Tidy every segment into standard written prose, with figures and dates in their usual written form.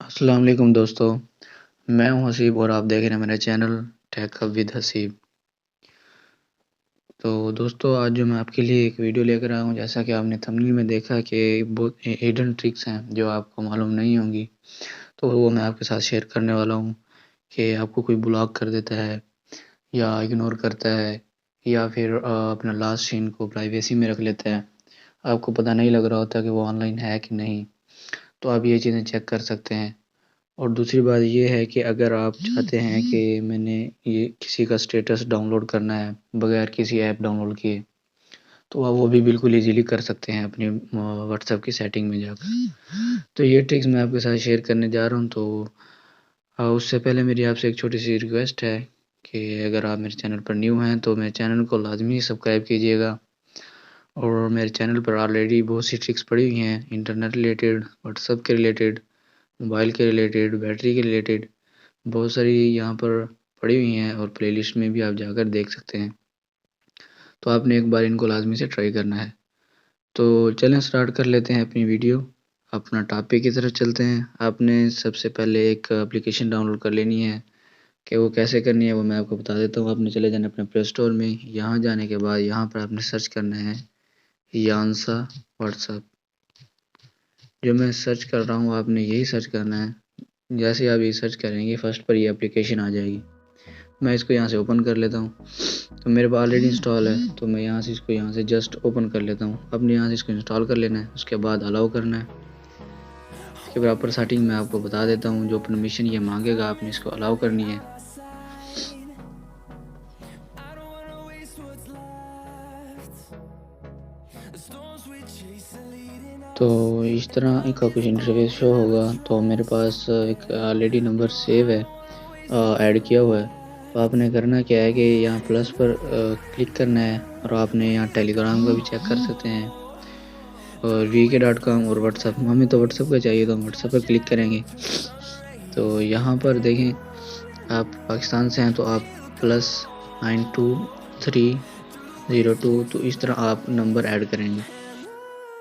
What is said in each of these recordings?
अस्सलाम वालेकुम दोस्तों, मैं हूं हसीब और आप देख रहे हैं मेरा channel tech hub with Haseeb. तो दोस्तों आज जो मैं आपके लिए एक वीडियो लेकर आया हूं, जैसा कि आपने थंबनेल में देखा कि बहुत हिडन ट्रिक्स हैं जो आपको मालूम नहीं होंगी, तो वो मैं आपके साथ शेयर करने वाला हूं कि आपको कोई ब्लॉक कर देता है या इग्नोर करता है या फिर अपना लास्ट सीन को प्राइवेसी में रख लेता है। आपको पता नहीं लग रहा होता कि वो ऑनलाइन है कि नहीं, तो आप ये चीज़ें चेक कर सकते हैं। और दूसरी बात ये है कि अगर आप चाहते हैं कि मैंने ये किसी का स्टेटस डाउनलोड करना है बगैर किसी ऐप डाउनलोड किए, तो आप वो भी बिल्कुल ईज़िली कर सकते हैं अपने व्हाट्सएप की सेटिंग में जाकर। तो ये ट्रिक्स मैं आपके साथ शेयर करने जा रहा हूँ। तो उससे पहले मेरी आपसे एक छोटी-सी रिक्वेस्ट है कि अगर आप मेरे चैनल पर न्यू हैं तो मेरे चैनल को लाज़मी सब्सक्राइब कीजिएगा। और मेरे चैनल पर ऑलरेडी बहुत सी ट्रिक्स पड़ी हुई हैं, इंटरनेट रिलेटेड, व्हाट्सएप के रिलेटेड, मोबाइल के रिलेटेड, बैटरी के रिलेटेड, बहुत सारी यहाँ पर पड़ी हुई हैं और प्लेलिस्ट में भी आप जाकर देख सकते हैं। तो आपने एक बार इनको लाज़मी से ट्राई करना है। तो चलें स्टार्ट कर लेते हैं अपनी वीडियो। अपना टॉपिक की तरफ चलते हैं। आपने सबसे पहले एक एप्लीकेशन डाउनलोड कर लेनी है, कि वो कैसे करनी है वो मैं आपको बता देता हूँ। आपने चले जाना अपने प्ले स्टोर में, यहाँ जाने के बाद यहाँ पर आपने सर्च करना है यांसा व्हाट्सएप। जो मैं सर्च कर रहा हूँ आपने यही सर्च करना है। जैसे आप ये सर्च करेंगे फर्स्ट पर ये एप्लीकेशन आ जाएगी। मैं इसको यहाँ से ओपन कर लेता हूँ। तो मेरे पास ऑलरेडी इंस्टॉल है, तो मैं यहाँ से इसको यहाँ से जस्ट ओपन कर लेता हूँ। अपने यहाँ से इसको इंस्टॉल कर लेना है, उसके बाद अलाउ करना है। इसके प्रॉपर सेटिंग मैं आपको बता देता हूँ। जो परमिशन ये मांगेगा आपने इसको अलाउ करनी है। तो इस तरह का कुछ इंटरफेस शो होगा। तो मेरे पास एक ऑलरेडी नंबर सेव है, ऐड किया हुआ है। तो आपने करना क्या है कि यहाँ प्लस पर क्लिक करना है और आपने यहाँ टेलीग्राम का भी चेक कर सकते हैं और vk.com और व्हाट्सएप। हमें तो व्हाट्सएप का चाहिए, तो हम व्हाट्सएप पर क्लिक करेंगे। तो यहाँ पर देखें, आप पाकिस्तान से हैं तो आप +923002, तो इस तरह आप नंबर ऐड करेंगे।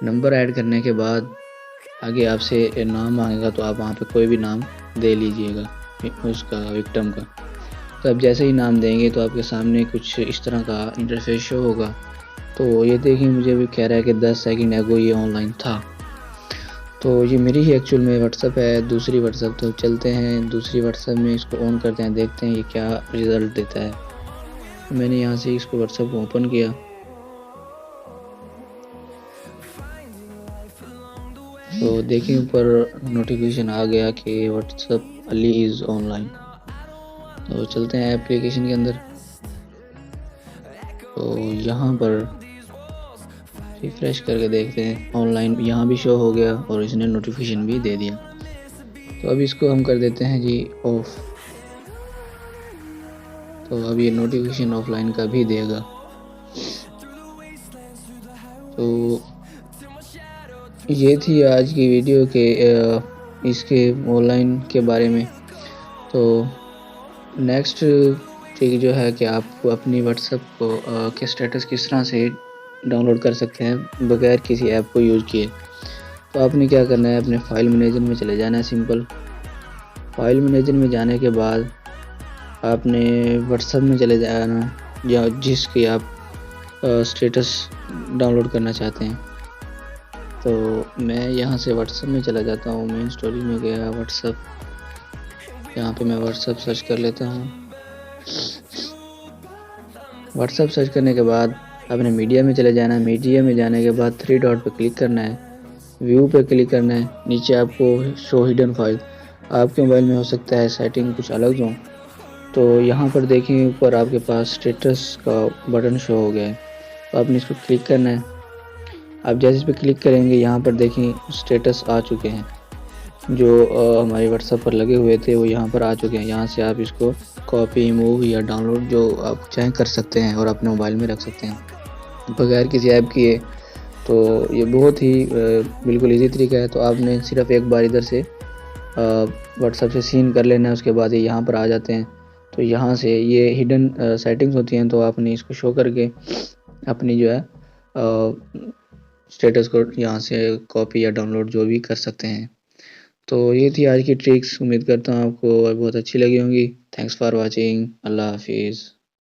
नंबर ऐड करने के बाद आगे आपसे नाम मांगेगा, तो आप वहाँ पे कोई भी नाम दे लीजिएगा उसका, विक्टिम का। तो आप जैसे ही नाम देंगे तो आपके सामने कुछ इस तरह का इंटरफेस शो होगा। तो ये देखिए, मुझे भी कह रहा है कि 10 सेकंड एगो ये ऑनलाइन था। तो ये मेरी ही एक्चुअल में व्हाट्सएप है, दूसरी व्हाट्सएप। तो चलते हैं दूसरी व्हाट्सएप में, इसको ऑन करते हैं, देखते हैं ये क्या रिज़ल्ट देता है। मैंने यहाँ से इसको व्हाट्सएप को ओपन किया, तो देखिए ऊपर नोटिफिकेशन आ गया कि व्हाट्सएप अली इज़ ऑनलाइन। तो चलते हैं एप्लीकेशन के अंदर। तो यहाँ पर रिफ्रेश करके देखते हैं, ऑनलाइन यहाँ भी शो हो गया और इसने नोटिफिकेशन भी दे दिया। तो अब इसको हम कर देते हैं जी ऑफ। तो अब ये नोटिफिकेशन ऑफलाइन का भी देगा। तो ये थी आज की वीडियो के इसके ऑनलाइन के बारे में। तो नेक्स्ट ट्रिक जो है कि आप अपनी व्हाट्सएप को के स्टेटस किस तरह से डाउनलोड कर सकते हैं बगैर किसी ऐप को यूज़ किए। तो आपने क्या करना है, अपने फाइल मैनेजर में चले जाना है। सिंपल फाइल मैनेजर में जाने के बाद आपने व्हाट्सएप में चले जाना या जिसकी आप स्टेटस डाउनलोड करना चाहते हैं। तो मैं यहाँ से व्हाट्सएप में चला जाता हूँ, मेन स्टोरी में गया व्हाट्सएप। यहाँ पे मैं व्हाट्सएप सर्च कर लेता हूँ। व्हाट्सएप सर्च करने के बाद आपने मीडिया में चले जाना है। मीडिया में जाने के बाद 3 डॉट पे क्लिक करना है, व्यू पे क्लिक करना है। नीचे आपको शो हिडन फाइल, आपके मोबाइल में हो सकता है सेटिंग कुछ अलग हो। तो यहाँ पर देखें ऊपर आपके पास स्टेटस का बटन शो हो गया है, तो आपने इसको क्लिक करना है। आप जैसे इस पर क्लिक करेंगे, यहाँ पर देखें स्टेटस आ चुके हैं जो हमारे व्हाट्सएप पर लगे हुए थे, वो यहाँ पर आ चुके हैं। यहाँ से आप इसको कॉपी, मूव या डाउनलोड जो आप चाहें कर सकते हैं और अपने मोबाइल में रख सकते हैं बगैर किसी ऐप किए। तो ये बहुत ही बिल्कुल इजी तरीका है। तो आपने सिर्फ एक बार इधर से व्हाट्सएप से सीन कर लेना है, उसके बाद ये यहाँ पर आ जाते हैं। तो यहाँ से ये हिडन सेटिंग्स होती हैं, तो आपने इसको शो करके अपनी जो है स्टेटस को यहाँ से कॉपी या डाउनलोड जो भी कर सकते हैं। तो ये थी आज की ट्रिक्स, उम्मीद करता हूँ आपको और बहुत अच्छी लगी होंगी। Thanks for watching. अल्लाह हाफ़िज़।